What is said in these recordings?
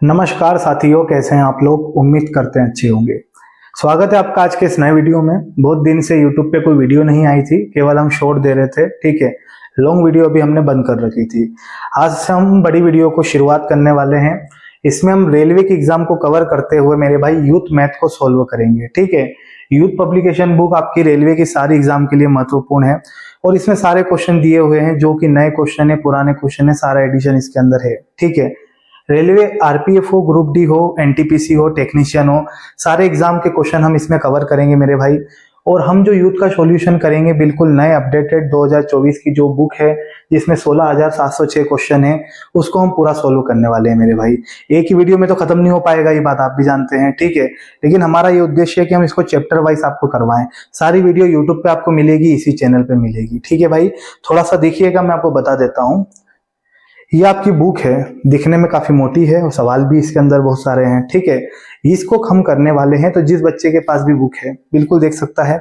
नमस्कार साथियों, कैसे हैं आप लोग। उम्मीद करते हैं अच्छे होंगे। स्वागत है आपका आज के इस नए वीडियो में। बहुत दिन से YouTube पे कोई वीडियो नहीं आई थी, केवल हम शॉर्ट दे रहे थे। ठीक है, लॉन्ग वीडियो अभी हमने बंद कर रखी थी। आज से हम बड़ी वीडियो को शुरुआत करने वाले हैं। इसमें हम रेलवे के एग्जाम को कवर करते हुए मेरे भाई यूथ मैथ को सोल्व करेंगे। ठीक है, यूथ पब्लिकेशन बुक आपकी रेलवे की सारी एग्जाम के लिए महत्वपूर्ण है और इसमें सारे क्वेश्चन दिए हुए हैं, जो कि नए क्वेश्चन है, पुराने क्वेश्चन है, सारा एडिशन इसके अंदर है। ठीक है, रेलवे आरपीएफ हो, ग्रुप डी हो, एनटीपीसी हो, टेक्नीशियन हो, सारे एग्जाम के क्वेश्चन हम इसमें कवर करेंगे मेरे भाई। और हम जो यूथ का सॉल्यूशन करेंगे बिल्कुल नए अपडेटेड 2024 की जो बुक है, जिसमें 16,706 क्वेश्चन है, उसको हम पूरा सोल्व करने वाले हैं मेरे भाई। एक ही वीडियो में तो खत्म नहीं हो पाएगा, ये बात आप भी जानते हैं। ठीक है, लेकिन हमारा ये उद्देश्य है कि हम इसको चैप्टर वाइज आपको करवाएं। सारी वीडियो यूट्यूब पे आपको मिलेगी, इसी चैनल पे मिलेगी। ठीक है भाई, थोड़ा सा देखिएगा, मैं आपको बता देता हूँ। ये आपकी बुक है, दिखने में काफी मोटी है और सवाल भी इसके अंदर बहुत सारे हैं। ठीक है, इसको हम करने वाले हैं, तो जिस बच्चे के पास भी बुक है बिल्कुल देख सकता है,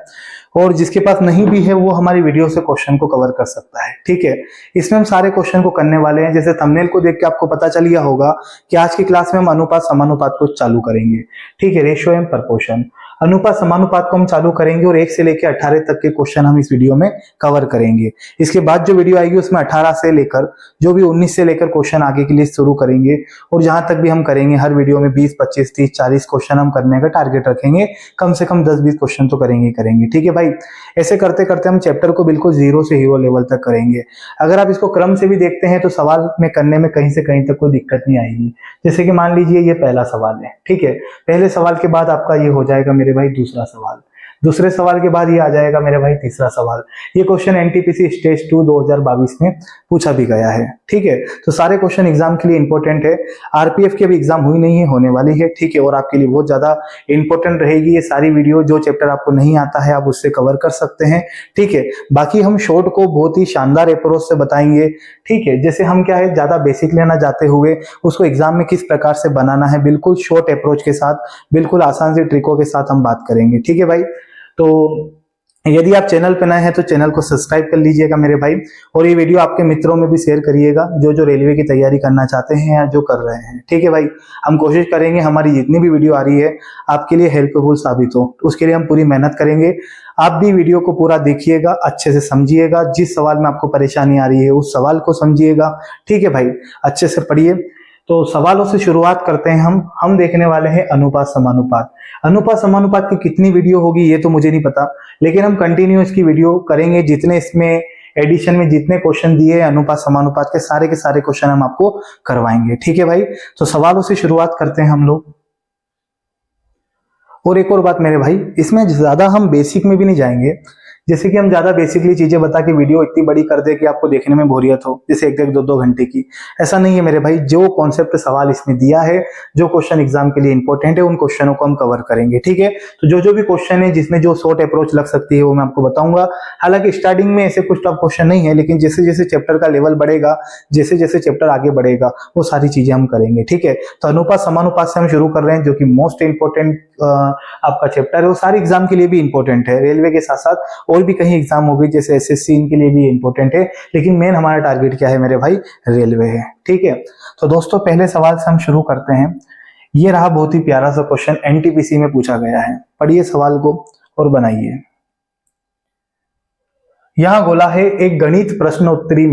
और जिसके पास नहीं भी है वो हमारी वीडियो से क्वेश्चन को कवर कर सकता है। ठीक है, इसमें हम सारे क्वेश्चन को करने वाले हैं। जैसे थंबनेल को देख के आपको पता चल गया होगा कि आज की क्लास में हम अनुपात समानुपात को चालू करेंगे। ठीक है, रेशियो एंड प्रपोर्शन, अनुपात समानुपात को हम चालू करेंगे और 1 से लेकर 18 तक के क्वेश्चन हम इस वीडियो में कवर करेंगे। इसके बाद जो वीडियो आएगी उसमें 18 से लेकर जो भी 19 से लेकर क्वेश्चन आगे के लिए शुरू करेंगे, और जहां तक भी हम करेंगे हर वीडियो में 20, 25, 30, 40 क्वेश्चन हम करने का टारगेट रखेंगे। कम से कम 10-20 क्वेश्चन तो करेंगे। ठीक है भाई, ऐसे करते करते हम चैप्टर को बिल्कुल 0 से हीरो लेवल तक करेंगे। अगर आप इसको क्रम से भी देखते हैं तो सवाल में करने में कहीं से कहीं तक कोई दिक्कत नहीं आएगी। जैसे कि मान लीजिए ये पहला सवाल है। ठीक है, पहले सवाल के बाद आपका ये हो जाएगा मेरे भाई दूसरा सवाल, दूसरे सवाल के बाद ये आ जाएगा मेरे भाई तीसरा सवाल। ये क्वेश्चन एनटीपीसी स्टेज 2 2022 में पूछा भी गया है। ठीक है, तो सारे क्वेश्चन एग्जाम के लिए इंपॉर्टेंट है। आरपीएफ की अभी एग्जाम हुई नहीं है, होने वाली है। ठीक है, और आपके लिए बहुत ज्यादा इंपॉर्टेंट रहेगी ये सारी वीडियो। जो चैप्टर आपको नहीं आता है आप उससे कवर कर सकते हैं। ठीक है, बाकी हम शॉर्ट को बहुत ही शानदार अप्रोच से बताएंगे। ठीक है, जैसे हम क्या है, ज्यादा बेसिक लेना जाते हुए उसको एग्जाम में किस प्रकार से बनाना है, बिल्कुल शॉर्ट अप्रोच के साथ, बिल्कुल आसान सी ट्रिकों के साथ हम बात करेंगे। ठीक है भाई, तो यदि आप चैनल पे नए हैं तो चैनल को सब्सक्राइब कर लीजिएगा मेरे भाई, और ये वीडियो आपके मित्रों में भी शेयर करिएगा जो रेलवे की तैयारी करना चाहते हैं या जो कर रहे हैं। ठीक है भाई, हम कोशिश करेंगे हमारी जितनी भी वीडियो आ रही है आपके लिए हेल्पफुल साबित हो, उसके लिए हम पूरी मेहनत करेंगे। आप भी वीडियो को पूरा देखिएगा, अच्छे से समझिएगा, जिस सवाल में आपको परेशानी आ रही है उस सवाल को समझिएगा। ठीक है भाई, अच्छे से पढ़िए। तो सवालों से शुरुआत करते हैं। हम देखने वाले हैं अनुपात समानुपात। अनुपात समानुपात की कितनी वीडियो होगी ये तो मुझे नहीं पता, लेकिन हम कंटिन्यू इसकी वीडियो करेंगे। जितने इसमें एडिशन में जितने क्वेश्चन दिए अनुपात समानुपात के सारे क्वेश्चन हम आपको करवाएंगे। ठीक है भाई, तो सवालों से शुरुआत करते हैं हम लोग। और एक और बात मेरे भाई, इसमें ज्यादा हम बेसिक में भी नहीं जाएंगे। जैसे कि हम ज्यादा बेसिकली चीजें बता के वीडियो इतनी बड़ी कर दे कि आपको देखने में बोरियत हो, जैसे 1-1, 2-2 घंटे की। ऐसा नहीं है मेरे भाई, जो कॉन्सेप्ट सवाल इसमें दिया है, जो क्वेश्चन एग्जाम के लिए इंपॉर्टेंट है, उन क्वेश्चनों को हम कवर करेंगे। ठीक है, तो जो भी क्वेश्चन है जिसमें जो शॉर्ट अप्रोच लग सकती है वो मैं आपको बताऊंगा। हालांकि स्टार्टिंग में ऐसे कुछ टफ क्वेश्चन नहीं है, लेकिन जैसे जैसे चैप्टर का लेवल बढ़ेगा, जैसे जैसे चैप्टर आगे बढ़ेगा, वो सारी चीजें हम करेंगे। ठीक है, तो अनुपात समानुपात से हम शुरू कर रहे हैं, जो कि मोस्ट इंपॉर्टेंट आपका चैप्टर है। वो सारी एग्जाम के लिए भी इंपॉर्टेंट है, रेलवे के साथ साथ और भी कहीं एग्जाम होगी जैसे एसएससी, इनके लिए भी इंपॉर्टेंट है, लेकिन मेन हमारा टारगेट क्या है मेरे भाई, रेलवे है। ठीक है, तो दोस्तों पहले सवाल से हम शुरू करते हैं। ये रहा बहुत ही प्यारा सा क्वेश्चन, एनटीपीसी में पूछा गया है। पढ़िए सवाल को और बनाइए। यहां बोला है एक गणित प्रश्नोत्तरी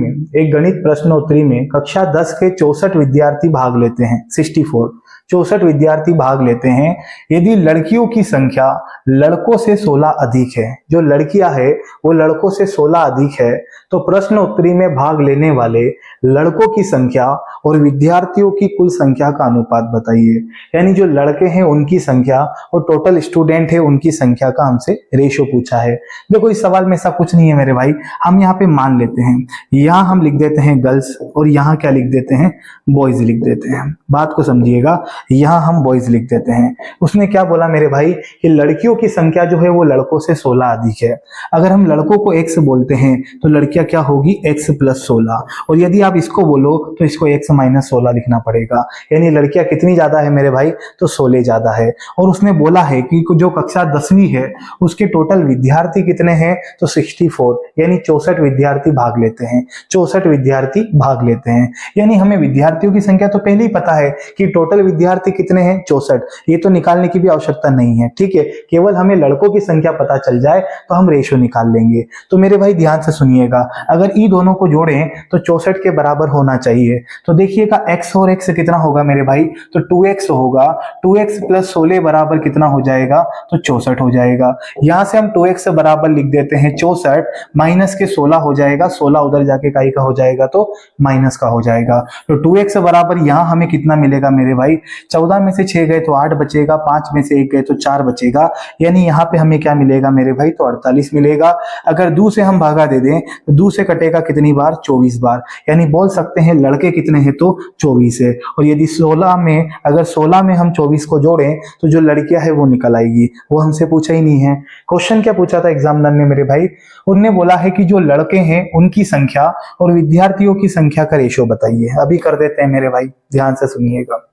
में कक्षा 10 के 64 विद्यार्थी भाग लेते हैं। 64 विद्यार्थी भाग लेते हैं। यदि लड़कियों की संख्या लड़कों से 16 अधिक है, जो लड़कियां है वो लड़कों से 16 अधिक है, तो प्रश्नोत्तरी में भाग लेने वाले लड़कों की संख्या और विद्यार्थियों की कुल संख्या का अनुपात बताइए। यानी जो लड़के हैं उनकी संख्या और टोटल स्टूडेंट है उनकी संख्या का हमसे रेशो पूछा है। देखो इस सवाल में ऐसा कुछ नहीं है मेरे भाई, हम यहाँ पे मान लेते हैं, यहाँ हम लिख देते हैं गर्ल्स और यहाँ क्या लिख देते हैं, बॉयज लिख देते हैं। बात को समझिएगा, यहाँ हम बॉयज लिख देते हैं। उसने क्या बोला मेरे भाई कि लड़कियों की संख्या जो है वो लड़कों से 16 अधिक है। अगर हम लड़कों को x बोलते हैं तो लड़कियां क्या होगी x प्लस 16, और यदि आप इसको बोलो तो इसको x माइनस 16 लिखना पड़ेगा। यानी लड़कियां कितनी ज्यादा है मेरे भाई, तो 16 ज्यादा है। और उसने बोला है कि जो कक्षा 10वीं है उसके टोटल विद्यार्थी कितने हैं, तो 64, यानी 64 विद्यार्थी भाग लेते हैं। 64 विद्यार्थी भाग लेते हैं, यानी हमें विद्यार्थियों की संख्या तो पहले ही पता है कि टोटल विद्यार्थी कितने हैं, 64। ये तो निकालने की भी आवश्यकता नहीं है, ठीक है। केवल हमें लड़कों की संख्या पता चल जाए तो हम रेशो निकाल लेंगे। तो मेरे भाई ध्यान से सुनिएगा, अगर ई दोनों को जोड़ें तो 64 के बराबर होना चाहिए। तो देखिएगा x और x कितना होगा मेरे भाई, तो 2x होगा। 2x प्लस 16 बराबर कितना हो जाएगा, तो 64 हो जाएगा। यहां से हम 2x बराबर लिख देते हैं 64, माइनस के 16 हो जाएगा। 16 उधर जाके काई का हो जाएगा, तो माइनस का हो जाएगा। तो 2x बराबर यहां हमें कितना मिलेगा मेरे भाई, 14 में से 6 गए तो 8 बचेगा, 5 में से 1 गए तो 4 बचेगा। यानी यहाँ पे हमें क्या मिलेगा मेरे भाई, तो 48 मिलेगा। अगर 2 से हम भागा दे दें तो 2 से कटेगा कितनी बार, 24 बार। यानी बोल सकते हैं लड़के कितने हैं, तो 24 है। और यदि 16 में, अगर 16 में हम 24 को जोड़ें तो जो लड़कियां है वो निकल आएगी। वो हमसे पूछा ही नहीं है। क्वेश्चन क्या पूछा था एग्जामिनर ने मेरे भाई, उन्होंने बोला है कि जो लड़के हैं उनकी संख्या और विद्यार्थियों की संख्या का रेशो बताइए। अभी कर देते हैं मेरे भाई, ध्यान से सुनिएगा।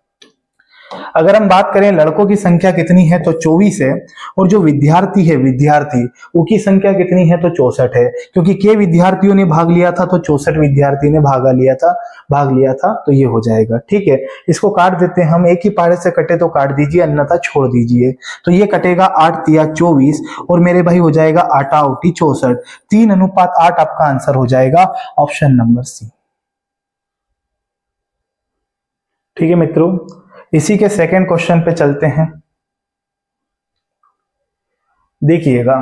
अगर हम बात करें लड़कों की संख्या कितनी है, तो 24 है। और जो विद्यार्थी है, विद्यार्थी उनकी संख्या कितनी है, तो 64 है। क्योंकि के विद्यार्थियों ने भाग लिया था तो 64 विद्यार्थी ने भाग लिया था, तो ये हो जाएगा। ठीक है, इसको काट देते हैं हम। एक ही पारे से कटे तो काट दीजिए, अन्यथा छोड़ दीजिए। तो ये कटेगा 8 तिया 24, और मेरे भाई हो जाएगा 8 आउटी 64। 3:8 आपका आंसर हो जाएगा, ऑप्शन नंबर सी। ठीक है मित्रों, इसी के सेकंड क्वेश्चन पे चलते हैं। देखिएगा,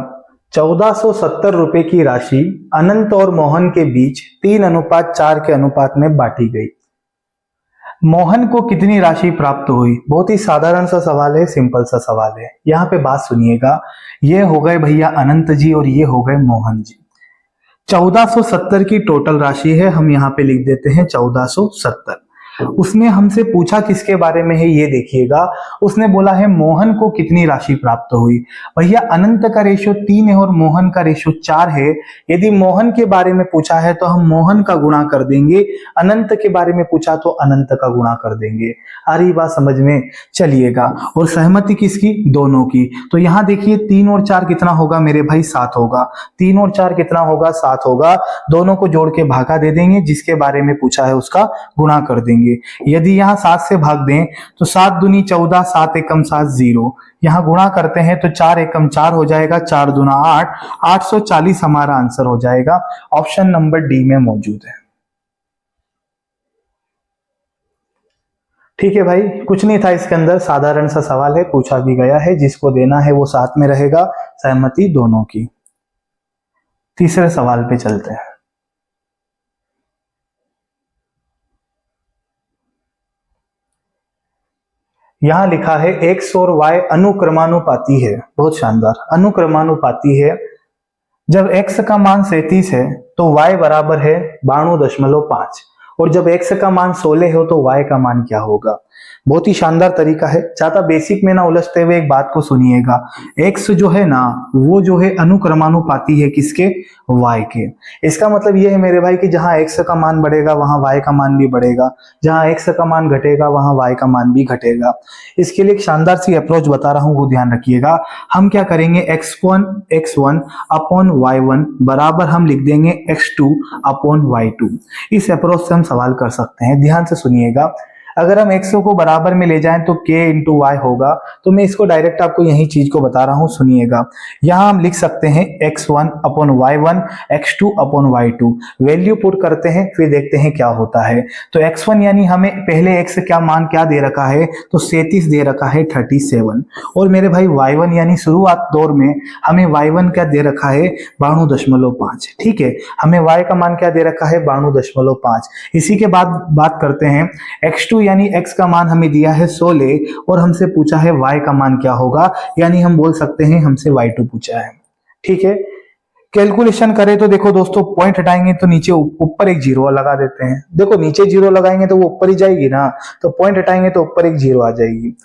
1470 रुपए की राशि अनंत और मोहन के बीच 3:4 के अनुपात में बांटी गई। मोहन को कितनी राशि प्राप्त हुई? बहुत ही साधारण सा सवाल है, सिंपल सा सवाल है। यहाँ पे बात सुनिएगा, ये हो गए भैया अनंत जी और ये हो गए मोहन जी। 1470 की टोटल राशि है, हम यहाँ पे लिख देते हैं 1470। उसने हमसे पूछा किसके बारे में है, ये देखिएगा। उसने बोला है मोहन को कितनी राशि प्राप्त हुई। भैया अनंत का रेशो 3 है और मोहन का रेशो 4 है। यदि मोहन के बारे में पूछा है तो हम मोहन का गुणा कर देंगे, अनंत के बारे में पूछा तो अनंत का गुणा कर देंगे। आ रही बात समझ में? चलिएगा। और सहमति किसकी? दोनों की। तो यहां देखिए 3 और 4 कितना होगा मेरे भाई, 7 होगा। 3 और 4 कितना होगा, 7 होगा। दोनों को जोड़ के भागा दे देंगे, जिसके बारे में पूछा है उसका गुणा कर देंगे। यदि यहां 7 से भाग दें तो 7 दूनी 14, 7 एकम 7 0। यहां गुणा करते हैं तो 4 एकम 4 हो जाएगा, 4 दूना 8, 840 हमारा आंसर हो जाएगा। ऑप्शन नंबर डी में मौजूद है। ठीक है भाई, कुछ नहीं था इसके अंदर, साधारण सा सवाल है, पूछा भी गया है। जिसको देना है वो साथ में रहेगा, सहमति दोनों की। तीसरे सवाल पे चलते हैं। यहां लिखा है x और y अनुक्रमानुपाती है। बहुत शानदार, अनुक्रमानुपाती है। जब x का मान 37 है तो y बराबर है 92.5, और जब x का मान 16 हो तो y का मान क्या होगा। बहुत ही शानदार तरीका है। ज्यादा बेसिक में ना उलझते हुए एक बात को सुनिएगा। x जो है ना, वो जो है अनुक्रमानुपाती है किसके? y के। इसका मतलब ये है मेरे भाई कि जहां x का मान बढ़ेगा वहां y का मान भी बढ़ेगा, जहां x का मान घटेगा वहां y का मान भी घटेगा। इसके लिए एक शानदार सी अप्रोच बता रहा हूं, वो ध्यान रखिएगा। हम क्या करेंगे, x1 अपॉन y1 बराबर हम लिख देंगे x2 अपॉन y2। इस अप्रोच से हम सवाल कर सकते हैं। ध्यान से सुनिएगा, अगर हम x को बराबर में ले जाएं तो k इंटू वाई होगा। तो मैं इसको डायरेक्ट आपको यही चीज को बता रहा हूं, सुनिएगा। यहां हम लिख सकते हैं x1 upon y1, x2 upon y2। Value put करते हैं, फिर देखते हैं क्या होता है। तो x1 यानी हमें पहले x क्या मान क्या दे रखा है, तो 37 दे रखा है 37। और मेरे भाई y1 यानी शुरुआत दौर में हमें y1 क्या दे रखा है, 92.5। ठीक है, हमें y का मान क्या दे रखा है, 92.5। इसी के बाद बात करते हैं x2 यानी x का मान हमें दिया है 16, और हमसे पूछा है y का मान क्या होगा, यानी हम बोल सकते हैं हमसे y2 पूछा है। ठीक है, कैलकुलेशन करें तो देखो दोस्तों, पॉइंट हटाएंगे तो नीचे ऊपर एक जीरो लगा देते हैं। देखो नीचे जीरो लगाएंगे तो वो ऊपर ही जाएगी ना, तो पॉइंट हटाएंगे तो ऊपर एक जीरो आ जाएगी।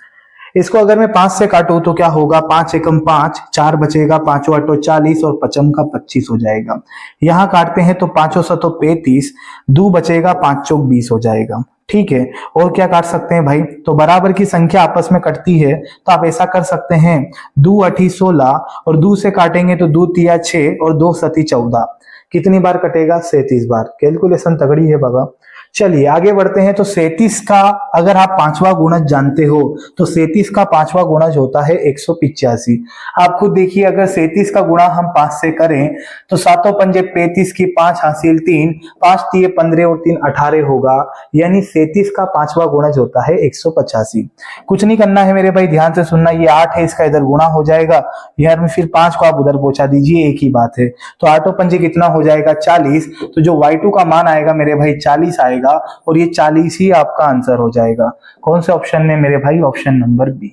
इसको अगर मैं 5 से काटूं तो क्या होगा, 5 एकम 5, 4 बचेगा, 5 आठो 40 और पचम का 25 हो जाएगा। यहां काटते हैं तो 5 सतो 35, 2 बचेगा, 5 चौक 20 हो जाएगा। ठीक है, और क्या काट सकते हैं भाई, तो बराबर की संख्या आपस में कटती है तो आप ऐसा कर सकते हैं, 2 अठी 16 और 2 से काटेंगे तो 2 तिया 6 और 2 सती 14, कितनी बार कटेगा, 37 बार। कैलकुलेशन तगड़ी है बाबा। चलिए आगे बढ़ते हैं। तो 37 का अगर आप पांचवा गुणज जानते हो तो 37 का पांचवा गुणज होता है 185। आप खुद देखिए, अगर 37 का गुणा हम 5 से करें तो 7 पंजे 35 की 5 हासिल 3, 5 तिये 15 और 3 18 होगा, यानी 37 का पांचवा गुणज होता है 185। कुछ नहीं करना है मेरे भाई, ध्यान से सुनना, ये 8 है, इसका इधर गुणा हो जाएगा, यार में फिर 5 को आप उधर पहुंचा दीजिए, एक ही बात है। तो 8 पंजे कितना हो जाएगा, 40। तो जो y2 का मान आएगा मेरे भाई 40 आएगा, और ये 40 ही आपका आंसर हो जाएगा। कौन से ऑप्शन में मेरे भाई, ऑप्शन नंबर बी।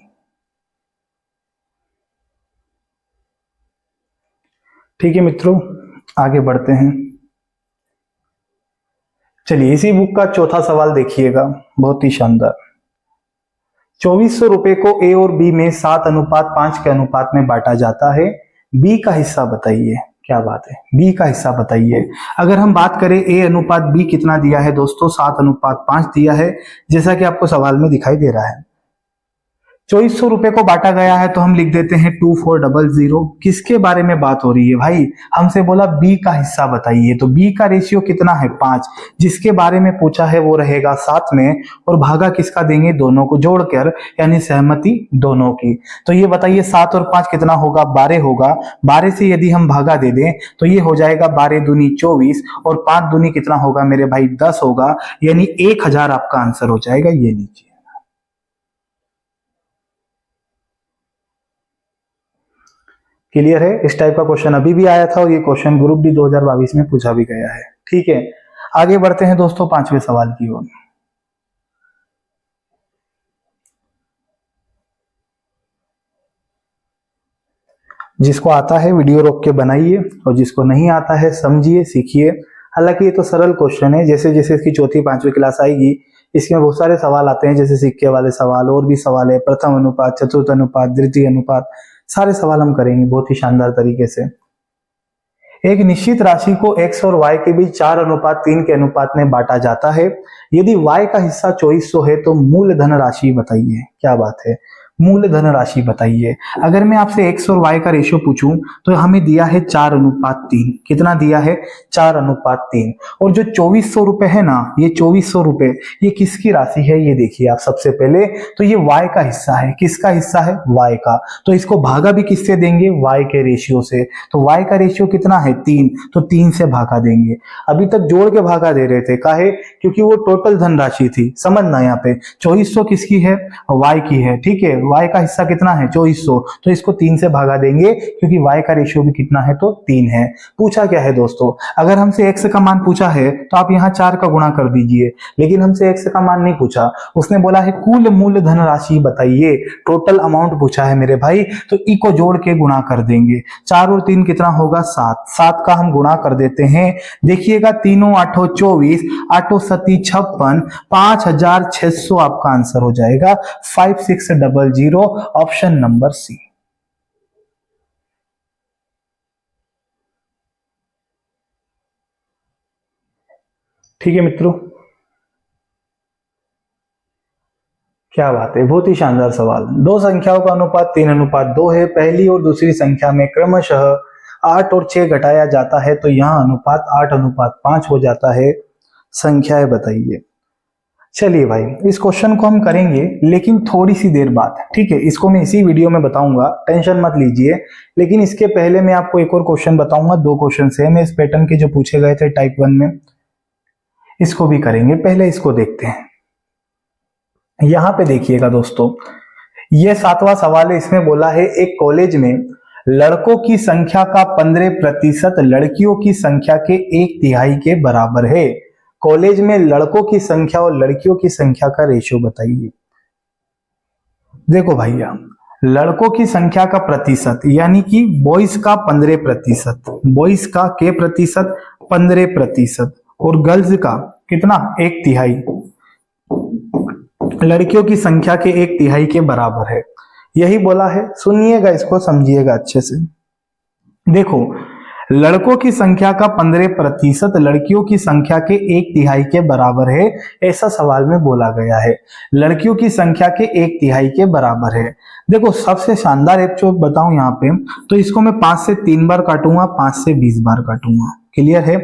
ठीक है मित्रों, आगे बढ़ते हैं। चलिए इसी बुक का चौथा सवाल देखिएगा, बहुत ही शानदार। 2400 रुपए को ए और बी में 7:5 के अनुपात में बांटा जाता है, बी का हिस्सा बताइए। क्या बात है, बी का हिस्सा बताइए। अगर हम बात करें ए अनुपात बी कितना दिया है दोस्तों, 7:5 दिया है, जैसा कि आपको सवाल में दिखाई दे रहा है। 2400 रुपए को बांटा गया है तो हम लिख देते हैं 2400। किसके बारे में बात हो रही है भाई, हमसे बोला बी का हिस्सा बताइए, तो बी का रेशियो कितना है, 5। जिसके बारे में पूछा है वो रहेगा 7 में, और भागा किसका देंगे, दोनों को जोड़कर, यानी सहमति दोनों की। तो ये बताइए 7 और 5 कितना होगा, 12 होगा। 12 से यदि हम भागा दे दें तो ये हो जाएगा 12 दूनी 24, और 5 दूनी कितना होगा मेरे भाई, 10 होगा, यानी 1000 आपका आंसर हो जाएगा। ये लीजिए। क्लियर है, इस टाइप का क्वेश्चन अभी भी आया था, और ये क्वेश्चन ग्रुप डी 2022 में पूछा भी गया है। ठीक है, आगे बढ़ते हैं दोस्तों 5वें सवाल की ओर। जिसको आता है वीडियो रोक के बनाइए, और जिसको नहीं आता है समझिए, सीखिए। हालांकि ये तो सरल क्वेश्चन है, जैसे जैसे इसकी चौथी 5वीं क्लास आएगी इसमें बहुत सारे सवाल आते हैं, जैसे सिक्के वाले सवाल, और भी सवाल है, प्रथम अनुपात, चतुर्थ अनुपात, द्वितीय अनुपात, सारे सवाल हम करेंगे बहुत ही शानदार तरीके से। एक निश्चित राशि को x और y के बीच 4:3 के अनुपात में बांटा जाता है। यदि y का हिस्सा 2400 है तो मूल धन राशि बताइए। क्या बात है, मूल धन राशि बताइए। अगर मैं आपसे x और y का रेशियो पूछूं तो हमें दिया है 4:3। कितना दिया है, 4:3। और जो 2400 रुपए है ना, ये 2400 रुपए ये किसकी राशि है, ये देखिए आप। सबसे पहले तो ये y का हिस्सा है, किसका हिस्सा है, y का। तो इसको भागा भी किससे देंगे, y के रेशियो से। तो y का रेशियो कितना है, 3, तो 3 से भागा देंगे। अभी तक जोड़ के भागा दे रहे थे, काहे, क्योंकि वो टोटल धनराशि थी। समझना, यहाँ पे 2400 किसकी है, y की है। ठीक है, y का हिस्सा कितना है, 2400, तो इसको 3 से भागा देंगे, क्योंकि y का रेशियो भी कितना है, तो 3 है। पूछा क्या है दोस्तों, अगर हमसे x का मान पूछा है तो आप यहाँ 4 का गुणा कर दीजिए, लेकिन हमसे x का मान नहीं पूछा, उसने बोला है कुल मूल धन राशि बताइए, टोटल अमाउंट पूछा है मेरे भाई, तो ई को जोड़ के गुणा कर देंगे। 4 और 3 कितना होगा, 7। 7 का हम गुणा कर देते हैं, देखिएगा, 3 8 24, 8 7 56, 5600 आपका आंसर हो जाएगा, 5600, ऑप्शन नंबर सी। ठीक है मित्रों, क्या बात है, बहुत ही शानदार सवाल। दो संख्याओं का अनुपात 3:2 है। पहली और दूसरी संख्या में क्रमशः 8 और 6 घटाया जाता है, तो यहाँ अनुपात 8:5 हो जाता है। संख्याएं बताइए। चलिए भाई, इस क्वेश्चन को हम करेंगे लेकिन थोड़ी सी देर बाद। ठीक है, इसको मैं इसी वीडियो में बताऊंगा, टेंशन मत लीजिए। लेकिन इसके पहले मैं आपको एक और क्वेश्चन बताऊंगा। 2 क्वेश्चन है मैं इस पैटर्न के जो पूछे गए थे टाइप 1 में, इसको भी करेंगे। पहले इसको देखते हैं। यहां पे देखिएगा दोस्तों, ये 7वां सवाल है। इसमें बोला है एक कॉलेज में लड़कों की संख्या का 15%, लड़कियों की संख्या के 1/3 के बराबर है। कॉलेज में लड़कों की संख्या और लड़कियों की संख्या का रेशियो बताइए। देखो भैया, लड़कों की संख्या का प्रतिशत, यानी कि बॉयज का 15%, बॉयज का के प्रतिशत 15%, और गर्ल्स का कितना, 1/3, लड़कियों की संख्या के 1/3 के बराबर है। यही बोला है, सुनिएगा इसको, समझिएगा अच्छे से। देखो, लड़कों की संख्या का 15% लड़कियों की संख्या के 1/3 के बराबर है, ऐसा सवाल में बोला गया है। लड़कियों की संख्या के 1/3 के बराबर है। देखो, सबसे शानदार एक जो बताऊं यहाँ पे, तो इसको मैं 5 से 3 बार काटूंगा, 5 से 20 बार काटूंगा। क्लियर है?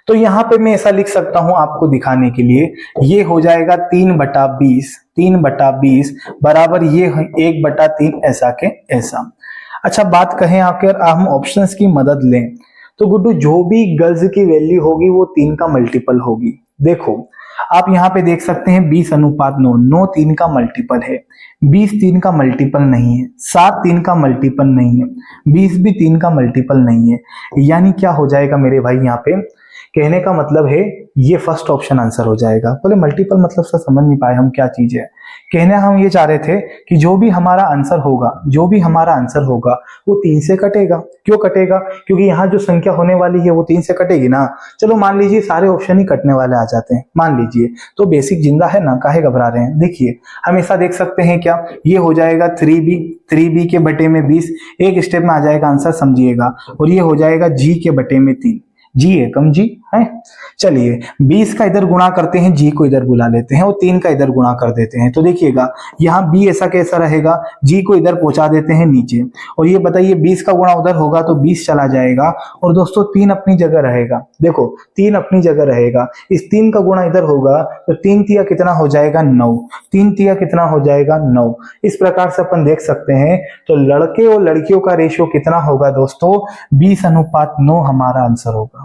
तो यहाँ पे मैं ऐसा लिख सकता हूं आपको दिखाने के लिए, ये हो जाएगा 3/20, 3/20 बराबर ये 1/3, ऐसा के ऐसा। अच्छा, बात कहें अगर हम ऑप्शंस की मदद लें, तो गुड्डू जो भी गर्ल्स की वैल्यू होगी वो 3 का मल्टीपल होगी। देखो, आप यहाँ पे देख सकते हैं 20:9, 9 3 का मल्टीपल है, 20 3 का मल्टीपल नहीं है, 7 3 का मल्टीपल नहीं है, 20 भी 3 का मल्टीपल नहीं है। यानी क्या हो जाएगा मेरे भाई, यहाँ पे कहने का मतलब है ये फर्स्ट ऑप्शन आंसर हो जाएगा। बोले मल्टीपल मतलब से समझ नहीं पाए हम क्या चीज है। कहने हम ये चाह रहे थे कि जो भी हमारा आंसर होगा, जो भी हमारा आंसर होगा वो 3 से कटेगा। क्यों कटेगा? क्योंकि यहाँ जो संख्या होने वाली है वो 3 से कटेगी ना। चलो मान लीजिए सारे ऑप्शन ही कटने वाले आ जाते हैं, मान लीजिए, तो बेसिक जिंदा है ना, काहे घबरा रहे हैं। देखिए, हम ऐसा देख सकते हैं क्या, ये हो जाएगा 3b के बटे में 20, एक स्टेप में आ जाएगा आंसर, समझिएगा। और ये हो जाएगा जी के बटे में 3, जी एकम जी है। चलिए 20 का इधर गुणा करते हैं, जी को इधर बुला लेते हैं और 3 का इधर गुणा कर देते हैं। तो देखिएगा यहाँ b ऐसा कैसा रहेगा, जी को इधर पहुंचा देते हैं नीचे, और ये बताइए 20 का गुणा उधर होगा तो 20 चला जाएगा, और दोस्तों 3 अपनी जगह रहेगा। देखो 3 अपनी जगह रहेगा, इस 3 का गुणा इधर होगा तो 3 तिया कितना हो जाएगा, 9, 3 तिया कितना हो जाएगा, 9। इस प्रकार से अपन देख सकते हैं। तो लड़के और लड़कियों का रेशियो कितना होगा दोस्तों, 20:9 हमारा आंसर होगा।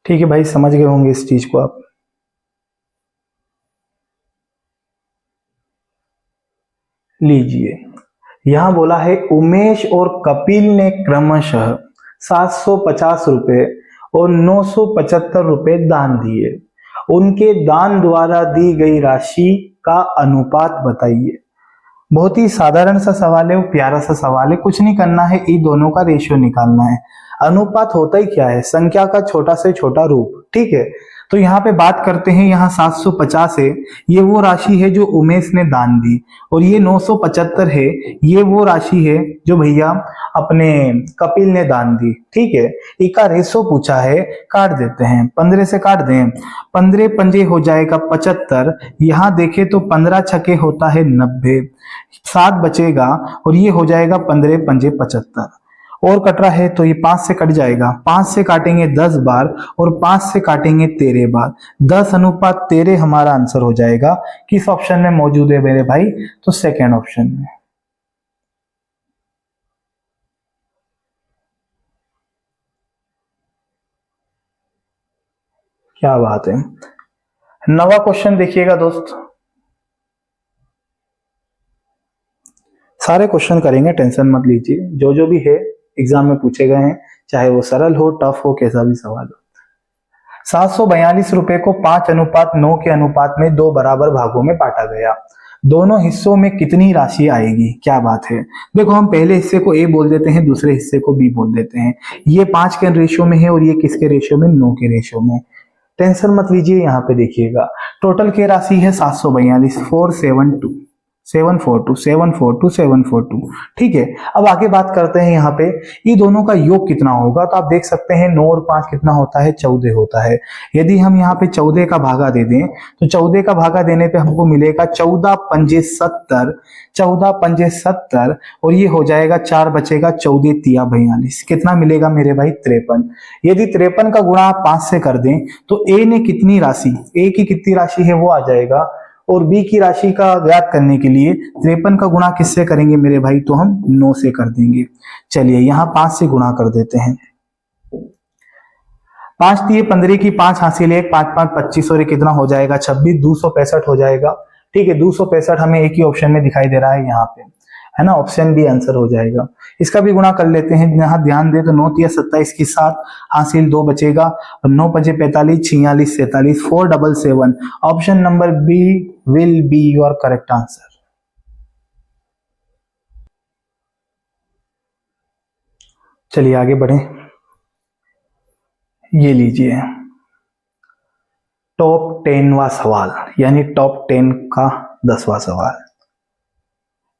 ठीक है भाई, समझ गए होंगे इस चीज को आप। लीजिए, यहां बोला है उमेश और कपिल ने क्रमशः 750 रुपए और 975 रुपए दान दिए। उनके दान द्वारा दी गई राशि का अनुपात बताइए। बहुत ही साधारण सा सवाल है, वो प्यारा सा सवाल है, कुछ नहीं करना है, इन दोनों का रेशियो निकालना है। अनुपात होता ही क्या है, संख्या का छोटा से छोटा रूप। ठीक है, तो यहाँ पे बात करते हैं, यहाँ 750 है, ये वो राशि है जो उमेश ने दान दी, और ये 975 है, ये वो राशि है जो भैया अपने कपिल ने दान दी। ठीक है, इसका रेशो पूछा है, काट देते हैं, 15 से काट दें, 15 पंजे हो जाएगा 75, यहाँ देखें तो 15 छके होता है 90, 7 बचेगा, और ये हो जाएगा 15 पंजे 75, और कट रहा है तो ये 5 से कट जाएगा, 5 से काटेंगे 10 बार और 5 से काटेंगे 13 बार, 10:13 हमारा आंसर हो जाएगा। किस ऑप्शन में मौजूद है मेरे भाई, तो सेकेंड ऑप्शन में। क्या बात है। नवा क्वेश्चन देखिएगा दोस्त, सारे क्वेश्चन करेंगे, टेंशन मत लीजिए, जो जो भी है एग्जाम में पूछे गए हैं, चाहे वो सरल हो, टफ हो, कैसा भी सवाल हो। 742 रुपए को 5:9 के अनुपात में 2 बराबर भागों में बांटा गया। दोनों हिस्सों में कितनी राशि आएगी? क्या बात है। देखो, हम पहले हिस्से को ए बोल देते हैं, दूसरे हिस्से को बी बोल देते हैं। ये 5 के रेशियो में है और ये किसके रेशियो में, 9 के रेशियो में। टेंशन मत लीजिए, यहाँ पे देखिएगा टोटल के राशि है 742, 472, 742, 742, 742। ठीक है, अब आगे बात करते हैं, यहाँ पे ये दोनों का योग कितना होगा। तो आप देख सकते हैं 9 और 5 कितना होता है, 14 होता है। यदि हम यहाँ पे 14 का भागा दे दें, तो 14 का भागा देने पे हमको मिलेगा 14 पंजे 70, 14 पंजे 70, और ये हो जाएगा 4 बचेगा, 14 तिया 42, कितना मिलेगा मेरे भाई, 53। यदि 53 का गुणा आप 5 से कर दें तो ए ने कितनी राशि, ए की कितनी राशि है वो आ जाएगा, और बी की राशि का ज्ञात करने के लिए 53 का गुणा किससे करेंगे मेरे भाई, तो हम 9 से कर देंगे। चलिए यहाँ 5 से गुणा कर देते हैं, 5 दिए 15 की 5 हासिल, 1 5 5 25, और ये कितना हो जाएगा, 26, 265 हो जाएगा। ठीक है, 265 हमें एक ही ऑप्शन में दिखाई दे रहा है यहाँ पे। है ना, ऑप्शन बी आंसर हो जाएगा। इसका भी गुणा कर लेते हैं, यहाँ ध्यान दे तो 9 या 27 की 7 हासिल 2 बचेगा, और 9 5 45 46 47 477। Option number B will be your correct answer. चलिए आगे बढ़े। ये लीजिए टॉप 10वां सवाल, यानी टॉप 10 का 10वां सवाल।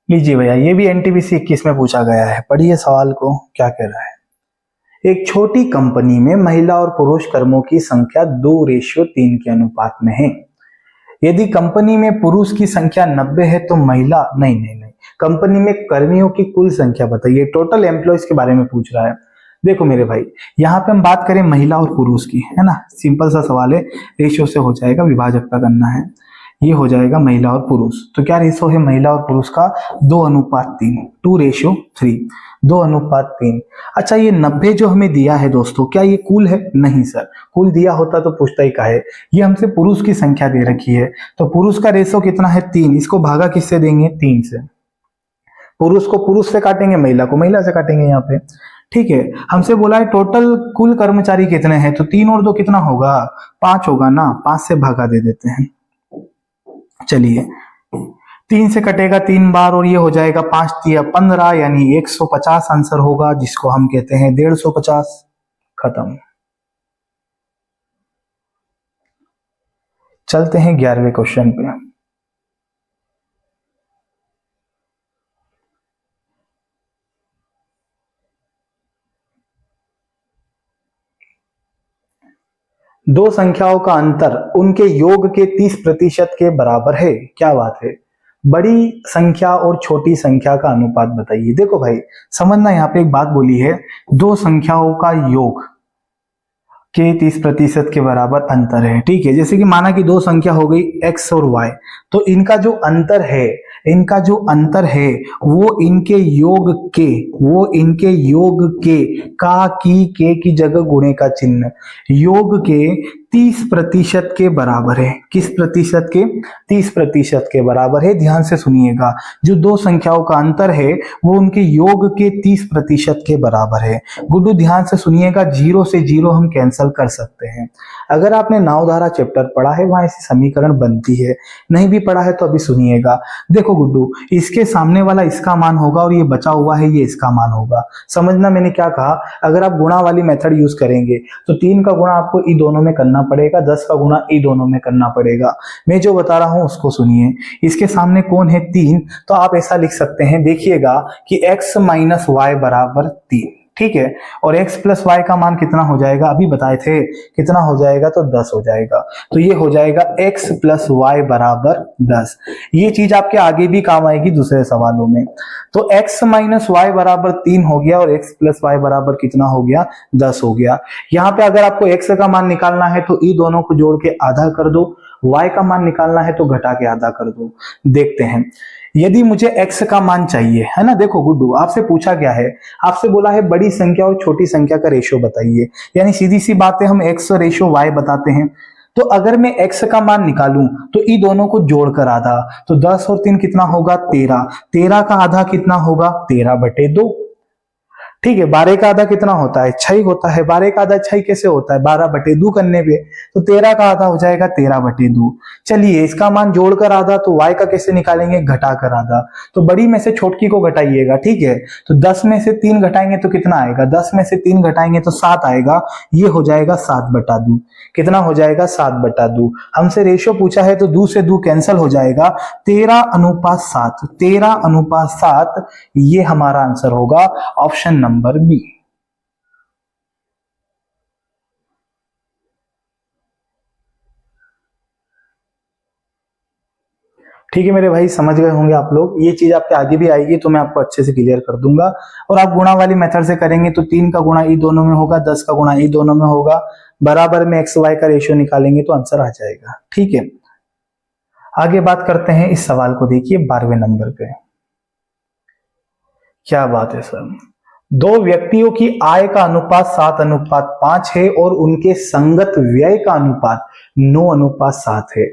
लीजिए भैया, ये भी एनटीपीसी 21 में पूछा गया है। पढ़िए सवाल को क्या कह रहा है। एक छोटी कंपनी में महिला और पुरुष कर्मों की संख्या 2:3 के अनुपात में है। यदि कंपनी में पुरुष की संख्या 90 है तो महिला नहीं कंपनी में कर्मियों की कुल संख्या बताइए। टोटल एम्प्लॉयज के बारे में पूछ रहा है। देखो मेरे भाई, यहाँ पे हम बात करें महिला और पुरुष की, है ना, सिंपल सा सवाल है, रेशियो से हो जाएगा, विभाजकता करना है। ये हो जाएगा महिला और पुरुष, तो क्या रेशियो है महिला और पुरुष का? 2:3, 2:3, 2:3। अच्छा, ये 90 जो हमें दिया है दोस्तों, क्या ये कुल है? नहीं सर, कुल दिया होता तो पूछता ही काहे। ये हमसे पुरुष की संख्या दे रखी है, तो पुरुष का रेशियो कितना है? 3। इसको भागा किससे देंगे? 3 से। पुरुष को पुरुष से काटेंगे, महिला को महिला से काटेंगे यहाँ पे। ठीक है, हमसे बोला है टोटल कुल कर्मचारी कितने हैं, तो 3 और 2 कितना होगा? 5 होगा ना, 5 से भागा दे देते हैं। चलिए, 3 से कटेगा 3 बार और ये हो जाएगा 5 तिया 15, यानी 150 आंसर होगा, जिसको हम कहते हैं 150। खत्म। चलते हैं 11वें क्वेश्चन पे। दो संख्याओं का अंतर उनके योग के 30% के बराबर है। क्या बात है। बड़ी संख्या और छोटी संख्या का अनुपात बताइए। देखो भाई, समझना, यहाँ पे एक बात बोली है, दो संख्याओं का योग के 30% के बराबर अंतर है। ठीक है, जैसे कि माना कि दो संख्या हो गई x और y, तो इनका जो अंतर है, वो इनके योग के का की जगह गुणे का चिन्ह, योग के 30% के बराबर है। किस प्रतिशत के? 30% के बराबर है। ध्यान से सुनिएगा, जो दो संख्याओं का अंतर है वो उनके योग के 30% के बराबर है। गुड्डू ध्यान से सुनिएगा, 0 से 0 हम कैंसिल कर सकते हैं। अगर आपने नावधारा चैप्टर पढ़ा है, वहां ऐसी समीकरण बनती है, नहीं भी पढ़ा है तो अभी सुनिएगा। देखो गुड्डू, इसके सामने वाला इसका मान होगा और ये बचा हुआ है ये इसका मान होगा। समझना मैंने क्या कहा। अगर आप गुणा वाली मेथड यूज करेंगे तो 3 का गुणा आपको ई दोनों में करना पड़ेगा, 10 का गुणा ई दोनों में करना पड़ेगा। मैं जो बता रहा हूं उसको सुनिए। इसके सामने कौन है? 3, तो आप ऐसा लिख सकते हैं, देखिएगा कि x माइनस वाई बराबर 3। ठीक है, और x प्लस वाई का मान कितना हो जाएगा? अभी बताए थे कितना हो जाएगा, तो 10 हो जाएगा। तो ये हो जाएगा x प्लस वाई बराबर 10। ये चीज आपके आगे भी काम आएगी दूसरे सवालों में। तो x माइनस वाई बराबर 3 हो गया और x प्लस वाई बराबर कितना हो गया? 10 हो गया। यहाँ पे अगर आपको x का मान निकालना है तो ई दोनों को जोड़ के आधा कर दो, y का मान निकालना है तो घटा के आधा कर दो। देखते हैं, यदि मुझे x का मान चाहिए, है ना। देखो गुड्डू, आपसे पूछा क्या है? आपसे बोला है बड़ी संख्या और छोटी संख्या का रेशियो बताइए, यानी सीधी सी बात है, हम x रेशियो y बताते हैं। तो अगर मैं x का मान निकालूं तो ई दोनों को जोड़कर आधा, तो 10 और 3 कितना होगा? 13। 13 का आधा कितना होगा? 13/2। ठीक है, 12 का आधा कितना होता है? 6 होता है। 12 का आधा 6 कैसे होता है? 12/2 करने पे, तो 13 का आधा हो जाएगा 13/2। चलिए, इसका मान जोड़कर आधा, तो y का कैसे निकालेंगे? घटाकर आधा। तो बड़ी में से छोटकी को घटाइएगा। ठीक है, तो 10 में से 3 घटाएंगे तो कितना आएगा? 10 में से 3 घटाएंगे तो 7 आएगा। ये हो जाएगा 7/2। कितना हो जाएगा? 7/2। हमसे रेशियो पूछा है तो 2 से 2 कैंसिल हो जाएगा, 13:7। 13:7 ये हमारा आंसर होगा, ऑप्शन नंबर बी। ठीक है मेरे भाई, समझ गए होंगे आप लोग। ये चीज आपके आगे भी आएगी तो मैं आपको अच्छे से क्लियर कर दूंगा। और आप गुणा वाली मेथड से करेंगे तो 3 का गुणा ई दोनों में होगा, 10 का गुणा ई दोनों में होगा, बराबर में एक्स वाई का रेशियो निकालेंगे तो आंसर आ जाएगा। ठीक है, आगे बात करते हैं इस सवाल को। देखिए 12वें नंबर पे, क्या बात है सर। दो व्यक्तियों की आय का अनुपात 7:5 है और उनके संगत व्यय का अनुपात 9:7 है।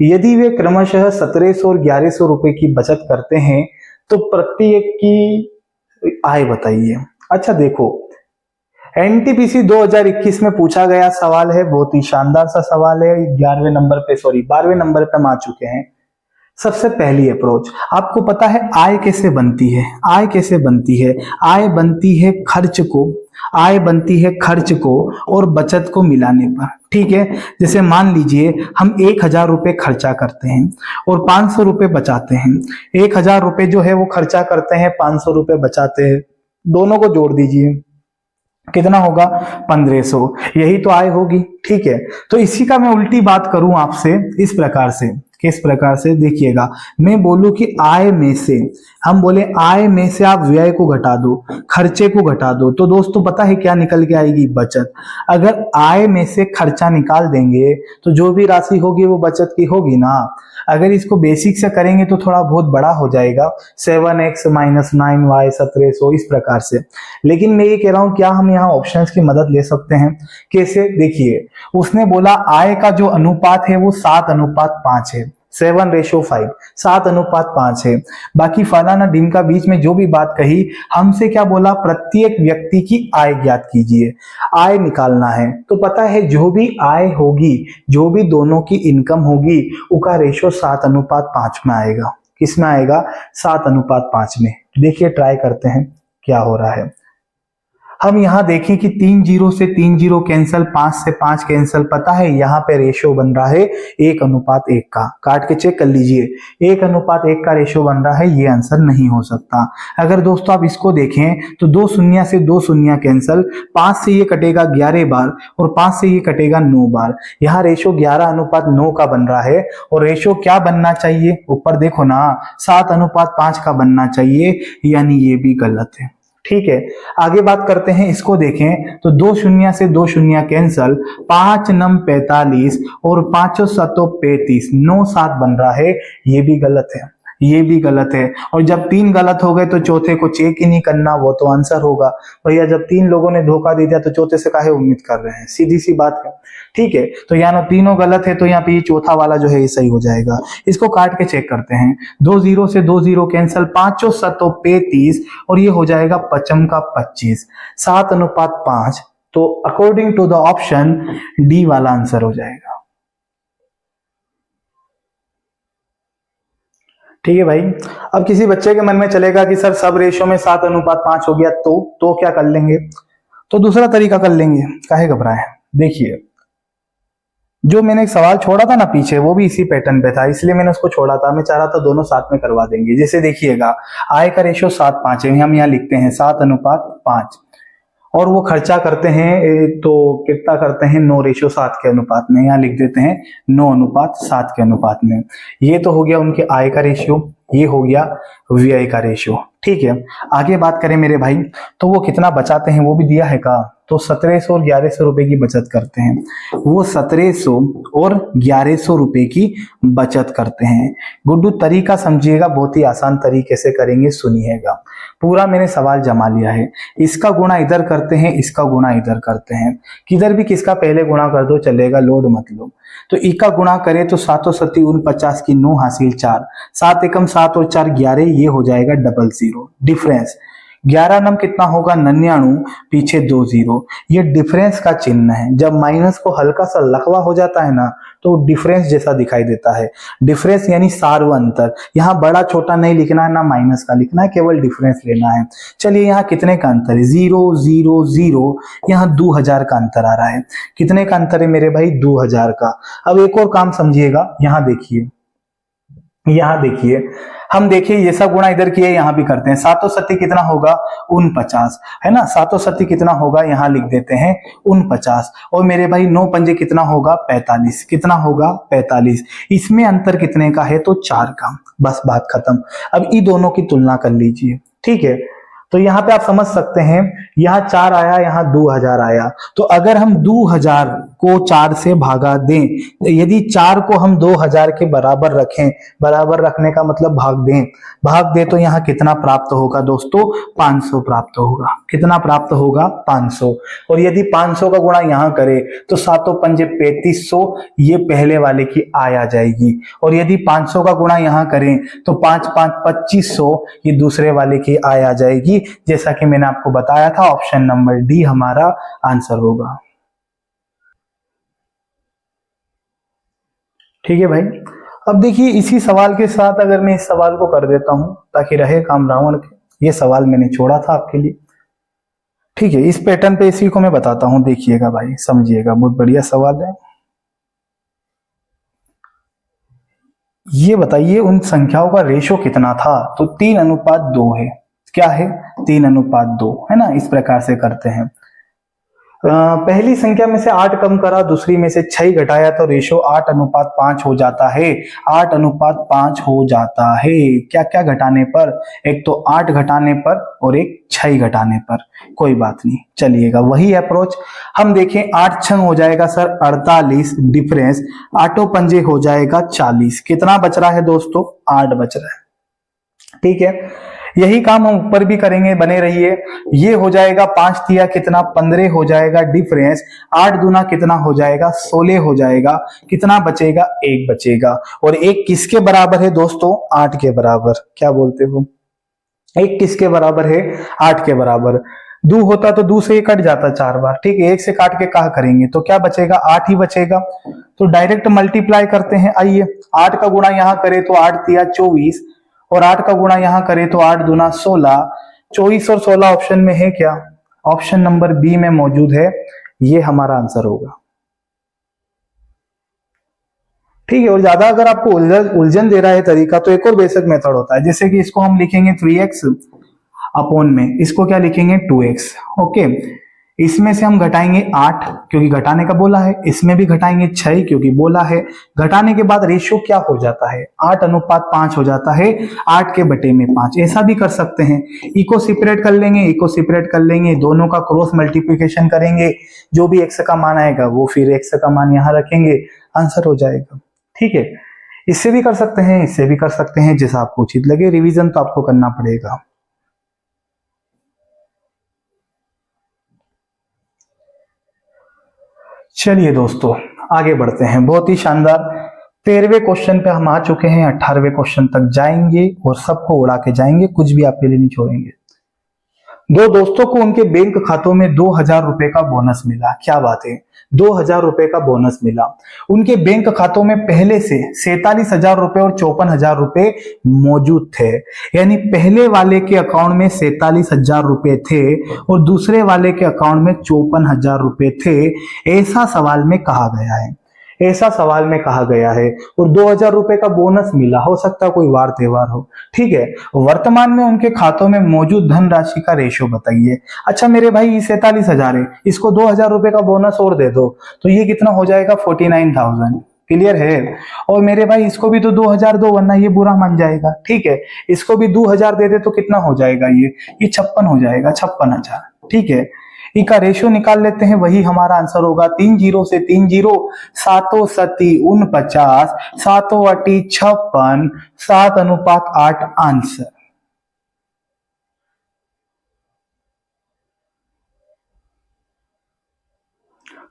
यदि वे क्रमशः 1700 और 1100 रुपए की बचत करते हैं तो प्रत्येक की आय बताइए। अच्छा देखो, एनटीपीसी 2021 में पूछा गया सवाल है, बहुत ही शानदार सा सवाल है। 11वें नंबर पे, सॉरी 12वें नंबर पे हम आ चुके हैं। सबसे पहली अप्रोच, आपको पता है आय कैसे बनती है? आय कैसे बनती है? आय बनती है खर्च को, आय बनती है खर्च को और बचत को मिलाने पर। ठीक है, जैसे मान लीजिए हम 1000 रुपए खर्चा करते हैं और 500 रुपए बचाते हैं। 1000 रुपए जो है वो खर्चा करते हैं, 500 रुपए बचाते हैं, दोनों को जोड़ दीजिए, कितना होगा? 1500। यही तो आय होगी। ठीक है, तो इसी का मैं उल्टी बात करूं आपसे इस प्रकार से, किस प्रकार से? देखिएगा, मैं बोलूं कि आय में से, हम बोले आय में से आप व्यय को घटा दो, खर्चे को घटा दो, तो दोस्तों पता है क्या निकल के आएगी? बचत। अगर आय में से खर्चा निकाल देंगे तो जो भी राशि होगी वो बचत की होगी ना। अगर इसको बेसिक से करेंगे तो थोड़ा बहुत बड़ा हो जाएगा, 7x माइनस 9y 1700, इस प्रकार से। लेकिन मैं ये कह रहा हूं, क्या हम यहाँ ऑप्शंस की मदद ले सकते हैं? कैसे? देखिए, उसने बोला आय का जो अनुपात है वो 7:5 है, 7:5, 7:5 है। बाकी फलाना ढिम का बीच में जो भी बात कही, हमसे क्या बोला? प्रत्येक व्यक्ति की आय ज्ञात कीजिए, आय निकालना है। तो पता है जो भी आय होगी, जो भी दोनों की इनकम होगी, उसका रेशो 7:5 में आएगा। किस में आएगा? 7:5 में। देखिए, ट्राई करते हैं क्या हो रहा है। हम यहाँ देखें कि 3 जीरो से 3 जीरो कैंसल, 5 से 5 कैंसल। पता है यहाँ पे रेशियो बन रहा है 1:1 का। काट के चेक कर लीजिए, 1:1 का रेशियो बन रहा है, ये आंसर नहीं हो सकता। अगर दोस्तों आप इसको देखें तो 2 शून्य से 2 शून्य कैंसल, 5 से ये कटेगा 11 बार और 5 से ये कटेगा 9 बार। यहाँ रेशियो 11:9 का बन रहा है और रेशियो क्या बनना चाहिए? ऊपर देखो ना, 7:5 का बनना चाहिए, यानी ये भी गलत है। ठीक है, आगे बात करते हैं। इसको देखें तो 2 शून्य से 2 शून्य कैंसल, 5 9 45 और 5 7 35, 9 7 बन रहा है, ये भी गलत है, ये भी गलत है। और जब 3 गलत हो गए तो चौथे को चेक ही नहीं करना, वो तो आंसर होगा। भैया जब 3 लोगों ने धोखा दे दिया तो चौथे से काहे उम्मीद कर रहे हैं? सीधी सी बात है। ठीक है, तो यहाँ तीनों गलत है, तो यहाँ पे ये चौथा वाला जो है ये सही हो जाएगा। इसको काट के चेक करते हैं। 2 जीरो से 2 जीरो कैंसल, 5 7 35 और ये हो जाएगा 5 का 25, 7:5। तो according to the option D वाला आंसर हो जाएगा। ठीक है भाई, अब किसी बच्चे के मन में चलेगा कि सर सब रेशियो में 7:5 हो गया, तो क्या कर लेंगे? तो दूसरा तरीका कर लेंगे, काहे घबराए। देखिए, जो मैंने एक सवाल छोड़ा था ना पीछे, वो भी इसी पैटर्न पे था, इसलिए मैंने उसको छोड़ा था। मैं चाह रहा था दोनों साथ में करवा देंगे। जैसे देखिएगा, आय का रेशियो 7:5 है, हम यहाँ लिखते हैं 7:5, और वो खर्चा करते हैं तो कितना करते हैं? 9:7 के अनुपात में। यहाँ लिख देते हैं 9:7 के अनुपात में। ये तो हो गया उनके आय का रेशियो, ये हो गया व्यय का रेशियो। ठीक है, आगे बात करें मेरे भाई, तो वो कितना बचाते हैं वो भी दिया है का? तो 1700 और 1100 रुपए की बचत करते हैं। वो 1700 और 1100 रुपए की बचत करते हैं। गुड्डू तरीका समझिएगा, बहुत ही आसान तरीके से करेंगे, सुनिएगा। पूरा मैंने सवाल जमा लिया है। इसका गुणा इधर करते हैं, इसका गुणा इधर करते हैं, किधर भी किसका पहले गुणा कर दो चलेगा, लोड मत लो। तो इका गुणा करें तो 7 7 49 की 9 हासिल 4, 7 एकम 7 और 4 11, ये हो जाएगा 00 डिफरेंस। 11 नम कितना होगा? 99, पीछे 2 जीरो, ये डिफरेंस का चिन्ह है। जब माइनस को हल्का सा लकवा हो जाता है ना, तो डिफरेंस जैसा दिखाई देता है। डिफरेंस यानी सार्व अंतर। यहाँ बड़ा छोटा नहीं लिखना है, ना माइनस का लिखना है, केवल डिफरेंस लेना है। चलिए, यहाँ कितने का अंतर है? 0 0 0, यहाँ 2000 का अंतर आ रहा है। कितने का अंतर है मेरे भाई? 2000 का। अब एक और काम समझिएगा, यहाँ देखिए, यहाँ देखिए, हम देखिए ये सब गुणा इधर किए, यहाँ भी करते हैं। 7 7 कितना होगा? 49, है ना। 7 7 कितना होगा? यहाँ लिख देते हैं 49। और मेरे भाई 9 पंजे कितना होगा? 45। कितना होगा? 45। इसमें अंतर कितने का है? तो 4 का। बस बात खत्म। अब इन दोनों की तुलना कर लीजिए। ठीक है, तो यहाँ पे आप समझ सकते हैं, यहाँ 4 आया, यहाँ 2000 आया। तो अगर हम 2000 को 4 से भागा दें, यदि 4 को हम 2000 के बराबर रखें, बराबर रखने का मतलब भाग दें, तो यहाँ कितना प्राप्त होगा दोस्तों? 500 प्राप्त होगा। कितना प्राप्त होगा? 500। और यदि 500 का गुणा यहाँ करें तो 7 पंजे 3500, ये पहले वाले की आ जाएगी। और यदि 500 का गुणा यहाँ करें तो 5 5 2500, ये दूसरे वाले की आ जाएगी। जैसा कि मैंने आपको बताया था, ऑप्शन नंबर डी हमारा आंसर होगा। ठीक है भाई। अब देखिए, इसी सवाल के साथ अगर मैं इस सवाल को कर देता हूं ताकि रहे काम रावण के, ये सवाल मैंने छोड़ा था आपके लिए। ठीक है, इस पैटर्न पे इसी को मैं बताता हूं, देखिएगा भाई, समझिएगा, बहुत बढ़िया सवाल है। ये बताइए उन संख्याओं का रेशो कितना था? तो 3:2 है। क्या है? 3:2 है ना। इस प्रकार से करते हैं। पहली संख्या में से 8 कम करा, दूसरी में से 6 घटाया, तो रेशो 8:5 हो जाता है। 8:5 हो जाता है। क्या क्या घटाने पर? एक तो 8 घटाने पर और एक 6 घटाने पर। कोई बात नहीं, चलिएगा वही अप्रोच हम देखें। 8 छंग हो जाएगा सर 48, डिफरेंस 8 पंजे हो जाएगा 40। कितना बच रहा है दोस्तों? 8 बच रहा है। ठीक है, यही काम हम ऊपर भी करेंगे, बने रहिए। ये हो जाएगा 5 तिया कितना? 15 हो जाएगा, डिफरेंस 8 दूना कितना हो जाएगा? 16 हो जाएगा। कितना बचेगा? 1 बचेगा। और 1 किसके बराबर है दोस्तों? 8 के बराबर। क्या बोलते हो? 1 किसके बराबर है? 8 के बराबर। 2 होता तो 2 से ये कट जाता 4 बार। ठीक है, 1 से काट के कहा करेंगे तो क्या बचेगा? 8 ही बचेगा। तो डायरेक्ट मल्टीप्लाई करते हैं। आइए, 8 का गुणा यहां करें तो 8 तिया 24, और 8 का गुणा यहां करें तो 8 दूना 16। 24 और 16 ऑप्शन में है क्या? ऑप्शन नंबर बी में मौजूद है। ये हमारा आंसर होगा। ठीक है, और ज्यादा अगर आपको उलझन दे रहा है तरीका, तो एक और बेसिक मेथड होता है। जैसे कि इसको हम लिखेंगे 3x अपॉन में, इसको क्या लिखेंगे? 2x। ओके, इसमें से हम घटाएंगे 8 क्योंकि घटाने का बोला है, इसमें भी घटाएंगे 6 क्योंकि बोला है। घटाने के बाद रेशियो क्या हो जाता है? 8:5 हो जाता है। 8 के बटे में 5। ऐसा भी कर सकते हैं, इको सेपरेट कर लेंगे, दोनों का क्रॉस मल्टीप्लिकेशन करेंगे, जो भी x का मान आएगा वो फिर x का मान यहां रखेंगे, आंसर हो जाएगा। ठीक है, इससे भी कर सकते हैं, इससे भी कर सकते हैं, जैसा आपको उचित लगे। रिवीजन तो आपको करना पड़ेगा। चलिए दोस्तों, आगे बढ़ते हैं। बहुत ही शानदार 13वें क्वेश्चन पे हम आ चुके हैं। 18वें क्वेश्चन तक जाएंगे और सबको उड़ा के जाएंगे, कुछ भी आपके लिए नहीं छोड़ेंगे। दो दोस्तों को उनके बैंक खातों में 2000 रुपए का बोनस मिला। क्या बात है, 2000 रुपए का बोनस मिला। उनके बैंक खातों में पहले से 47,000 रुपए और 54,000 रुपए मौजूद थे। यानी पहले वाले के अकाउंट में 47,000 रुपए थे और दूसरे वाले के अकाउंट में 54,000 रुपए थे। ऐसा सवाल में कहा गया है, ऐसा सवाल में कहा गया है। और 2000 रुपए का बोनस मिला, हो सकता है कोई वार त्योहार हो। ठीक है, वर्तमान में उनके खातों में मौजूद धनराशि का रेशो बताइए। अच्छा मेरे भाई, ये 47,000 है, इसको 2000 रुपए का बोनस और दे दो तो ये कितना हो जाएगा? 49,000। क्लियर है? और मेरे भाई इसको भी तो 2000 दो, वरना ये बुरा मान जाएगा। ठीक है, इसको भी 2000 दे दे तो कितना हो जाएगा? ये 56 हो जाएगा, 56,000। ठीक है, इनका रेशियो निकाल लेते हैं, वही हमारा आंसर होगा। 3 0 से 3 0, 7 सती 49, 7 अटी 56, 7:8 आंसर।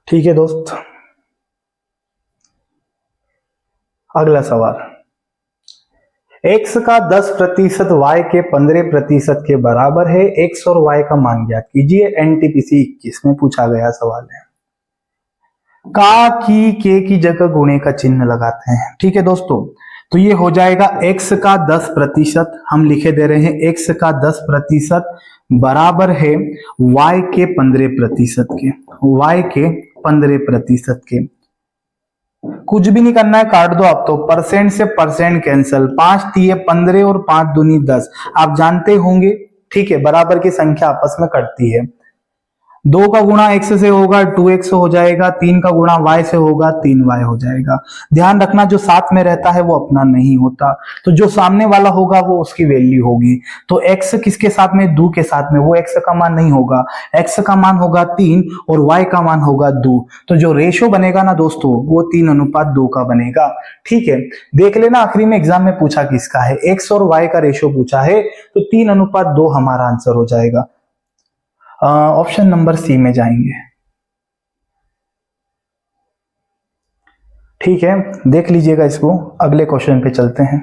ठीक है दोस्त, अगला सवाल। x का 10% y के 15% के बराबर है। x और y का मान ज्ञात कीजिए। एनटीपीसी 21 में पूछा गया सवाल है। का की जगह गुणे का चिन्ह लगाते हैं। ठीक है दोस्तों, तो ये हो जाएगा x का 10%, हम लिखे दे रहे हैं x का 10% बराबर है y के 15% के, y के 15% के। कुछ भी नहीं करना है, काट दो आप तो, परसेंट से परसेंट कैंसल। 5 तिये 15 और 5 दूनी 10, आप जानते होंगे। ठीक है, बराबर की संख्या आपस में कटती है। 2 का गुणा x से होगा 2x हो जाएगा, 3 का गुणा y से होगा 3y हो जाएगा। ध्यान रखना जो साथ में रहता है वो अपना नहीं होता, तो जो सामने वाला होगा वो उसकी वैल्यू होगी। तो x किसके साथ में, 2 के साथ में, वो x का मान नहीं होगा, x का मान होगा 3 और y का मान होगा 2। तो जो रेशो बनेगा ना दोस्तों वो 3:2 का बनेगा। ठीक है, देख लेना आखिरी में एग्जाम में पूछा किसका है, x और y का रेशो पूछा है, तो 3:2 हमारा आंसर हो जाएगा। ऑप्शन नंबर सी में जाएंगे। ठीक है, देख लीजिएगा इसको, अगले क्वेश्चन पे चलते हैं।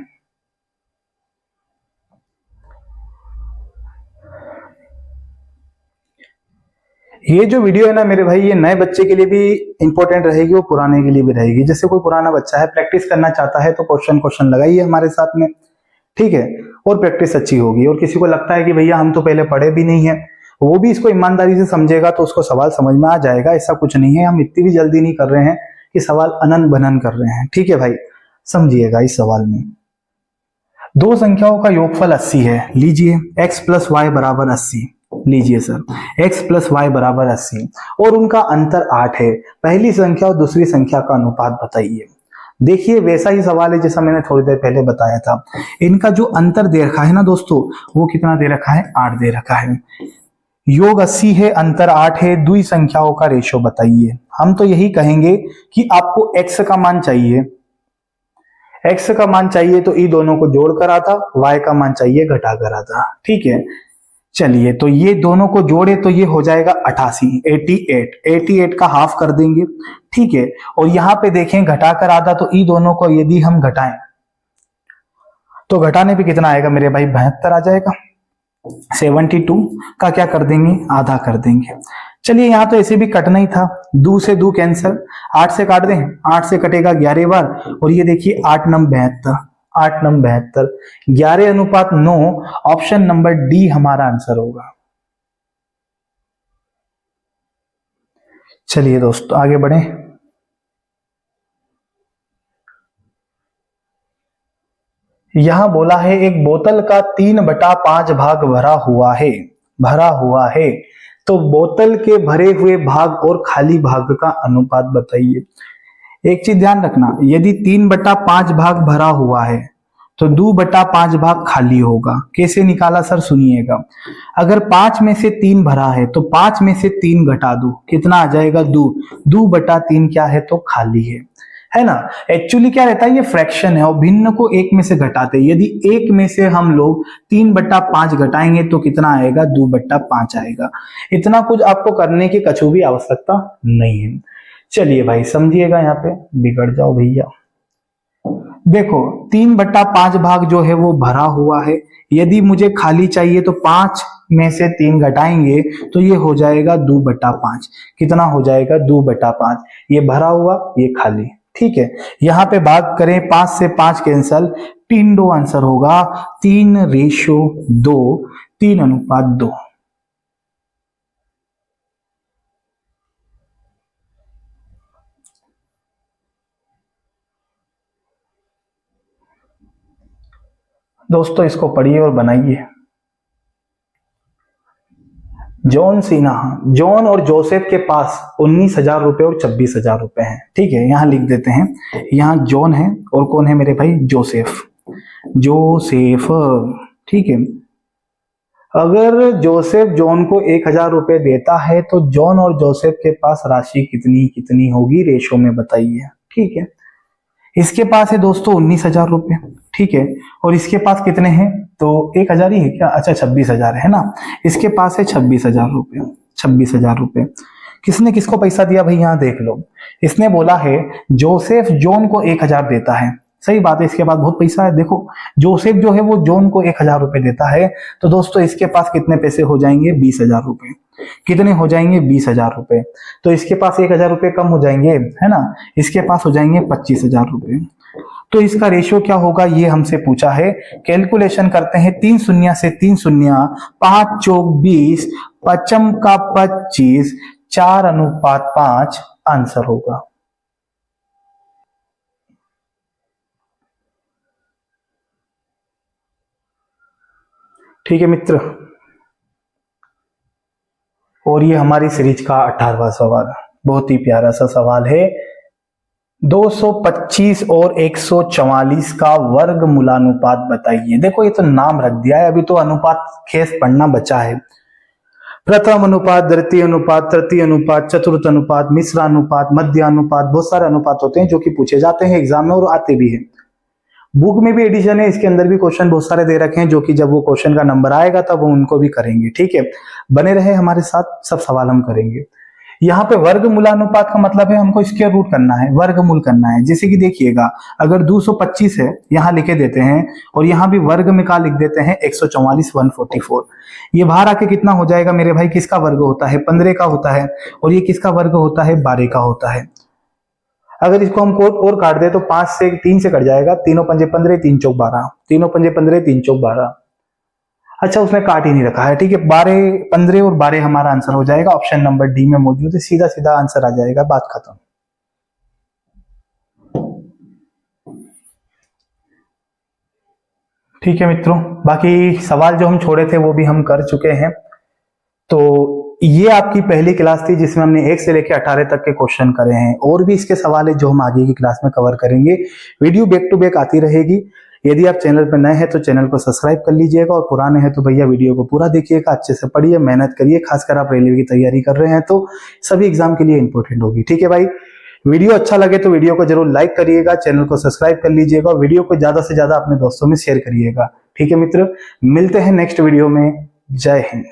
ये जो वीडियो है ना मेरे भाई, ये नए बच्चे के लिए भी इंपॉर्टेंट रहेगी और पुराने के लिए भी रहेगी। जैसे कोई पुराना बच्चा है प्रैक्टिस करना चाहता है तो क्वेश्चन लगाइए हमारे साथ में, ठीक है, और प्रैक्टिस अच्छी होगी। और किसी को लगता है कि भैया हम तो पहले पढ़े भी नहीं है, वो भी इसको ईमानदारी से समझेगा तो उसको सवाल समझ में आ जाएगा। ऐसा कुछ नहीं है, हम इतनी भी जल्दी नहीं कर रहे हैं कि सवाल अनन बनन कर रहे हैं। ठीक है भाई, समझिएगा इस सवाल में दो संख्याओं का योगफल 80 है। लीजिए x प्लस वाई बराबर 80। लीजिए सर, x प्लस वाई बराबर 80 और उनका अंतर 8 है। पहली संख्या और दूसरी संख्या का अनुपात बताइए। देखिए वैसा ही सवाल है जैसा मैंने थोड़ी देर पहले बताया था। इनका जो अंतर दे रखा है ना दोस्तों, वो कितना दे रखा है, 8 दे रखा है। योग 80 है, अंतर 8 है, दुई संख्याओं का रेशो बताइए। हम तो यही कहेंगे कि आपको x का मान चाहिए, x का मान चाहिए तो ई दोनों को जोड़कर आता, y का मान चाहिए घटाकर आता। ठीक है, चलिए तो ये दोनों को जोड़े तो ये हो जाएगा 88, 88 का हाफ कर देंगे। ठीक है, और यहां पे देखें घटाकर आधा, तो ई दोनों को यदि हम घटाएं तो घटाने पे कितना आएगा मेरे भाई, 72 आ जाएगा। 72 का क्या कर देंगे, आधा कर देंगे। चलिए यहाँ तो ऐसे भी कटना ही था, 2 से 2 कैंसिल, 8 से काट दें, 8 से कटेगा 11 बार, और ये देखिए 8 नम 72, 8 नम 72, 11:9। ऑप्शन नंबर डी हमारा आंसर होगा। चलिए दोस्तों आगे बढ़े। यहां बोला है एक बोतल का 3/5 भाग भरा हुआ है, तो बोतल के भरे हुए भाग और खाली भाग का अनुपात बताइए। एक चीज ध्यान रखना, यदि 3/5 भाग भरा हुआ है तो 2/5 भाग खाली होगा। कैसे निकाला सर, सुनिएगा। अगर 5 में से 3 भरा है तो 5 में से 3 घटा दो, कितना आ जाएगा, 2। 2/3 क्या है, तो खाली है ना। एक्चुअली क्या रहता है, ये फ्रैक्शन है और भिन्न को 1 में से घटाते हैं। यदि 1 में से हम लोग 3/5 घटाएंगे तो कितना आएगा, 2/5 आएगा। इतना कुछ आपको करने की कछु भी आवश्यकता नहीं है। चलिए भाई समझिएगा, यहाँ पे बिगड़ जाओ भैया। देखो 3/5 भाग जो है वो भरा हुआ है, यदि मुझे खाली चाहिए तो 5 में से 3 घटाएंगे तो ये हो जाएगा 2/5। कितना हो जाएगा, 2/5। ये भरा हुआ, ये खाली। ठीक है, यहाँ पे भाग करें, 5 से 5 कैंसल, 3:2 आंसर होगा। 3:2, 3:2। दोस्तों इसको पढ़िए और बनाइए। जॉन सीना, जॉन और जोसेफ के पास 19,000 रुपए और 26,000 रुपए हैं। ठीक है, यहां लिख देते हैं। यहाँ जॉन है और कौन है मेरे भाई, जोसेफ, जोसेफ। ठीक है, अगर जोसेफ जॉन को 1,000 रुपए देता है तो जॉन और जोसेफ के पास राशि कितनी कितनी होगी, रेशो में बताइए। ठीक है, इसके पास है दोस्तों 19,000 रुपए। ठीक है, और इसके पास कितने हैं, तो 1,000 ही है क्या, अच्छा 26,000 है ना। इसके पास है 26,000 रुपए, 26,000 रुपए। किसने किसको पैसा दिया भाई, यहाँ देख लो। इसने बोला है जोसेफ जॉन को 1,000 देता है, सही बात है, इसके पास बहुत पैसा है। देखो जोसेफ जो है वो जॉन को 1,000 रुपए देता है, तो दोस्तों इसके पास कितने पैसे हो जाएंगे, 20,000 रुपए। कितने हो जाएंगे, 20,000 रुपए। तो इसके पास 1,000 रुपए कम हो जाएंगे, है ना। इसके पास हो जाएंगे 25,000 रुपए। तो इसका रेशियो क्या होगा, ये हमसे पूछा है। कैलकुलेशन करते हैं, 3 शून्य से 3 शून्य, 5 चौक 20, पचम का 25, 4:5 आंसर होगा। ठीक है मित्र, और ये हमारी सीरीज का 18वां सवाल, बहुत ही प्यारा सा सवाल है। 225 और 144 का वर्गमूलानुपात बताइए। देखो ये तो नाम रख दिया है, अभी तो अनुपात खेस पढ़ना बचा है। प्रथम अनुपात, द्वितीय अनुपात, तृतीय अनुपात, चतुर्थ अनुपात, मिश्र अनुपात, मध्य अनुपात, बहुत सारे अनुपात होते हैं जो कि पूछे जाते हैं एग्जाम में और आते भी हैं। बुक में भी एडिशन है, इसके अंदर भी क्वेश्चन बहुत सारे दे रखे हैं जो कि जब वो क्वेश्चन का नंबर आएगा तब वो उनको भी करेंगे। ठीक है, बने रहे हमारे साथ, सब सवाल हम करेंगे। यहाँ पे वर्गमूलानुपात का मतलब है हमको स्क्वायर रूट करना है, वर्गमूल करना है। जैसे कि देखिएगा, अगर 225 है यहाँ लिखे देते हैं और यहाँ भी वर्ग में का लिख देते हैं 144 144। ये बाहर आके कितना हो जाएगा मेरे भाई, किसका वर्ग होता है, 15 का होता है, और ये किसका वर्ग होता है, 12 का होता है। अगर इसको हम कोट और काट दे तो 5 से 3 से कट जाएगा, तीनों पंजे 15, 3 चौक 12, तीनों पंजे 15, 3 चौक 12। अच्छा उसने काट ही नहीं रखा है, ठीक है। 12, 15 और 12 हमारा आंसर हो जाएगा, ऑप्शन नंबर डी में मौजूद है, सीधा सीधा आंसर आ जाएगा, बात खत्म। ठीक है मित्रों, बाकी सवाल जो हम छोड़े थे वो भी हम कर चुके हैं। तो ये आपकी पहली क्लास थी जिसमें हमने 1 से लेकर 18 तक के क्वेश्चन करे हैं, और भी इसके सवाल है जो हम आगे की क्लास में कवर करेंगे। वीडियो बैक टू बैक आती रहेगी। यदि आप चैनल पर नए हैं तो चैनल को सब्सक्राइब कर लीजिएगा, और पुराने हैं तो भैया वीडियो को पूरा देखिएगा, अच्छे से पढ़िए, मेहनत करिए। खासकर आप रेलवे की तैयारी कर रहे हैं तो सभी एग्जाम के लिए इंपॉर्टेंट होगी। ठीक है भाई, वीडियो अच्छा लगे तो वीडियो को जरूर लाइक करिएगा, चैनल को सब्सक्राइब कर लीजिएगा, वीडियो को ज्यादा से ज्यादा अपने दोस्तों में शेयर करिएगा। ठीक है मित्र, मिलते हैं नेक्स्ट वीडियो में। जय हिंद।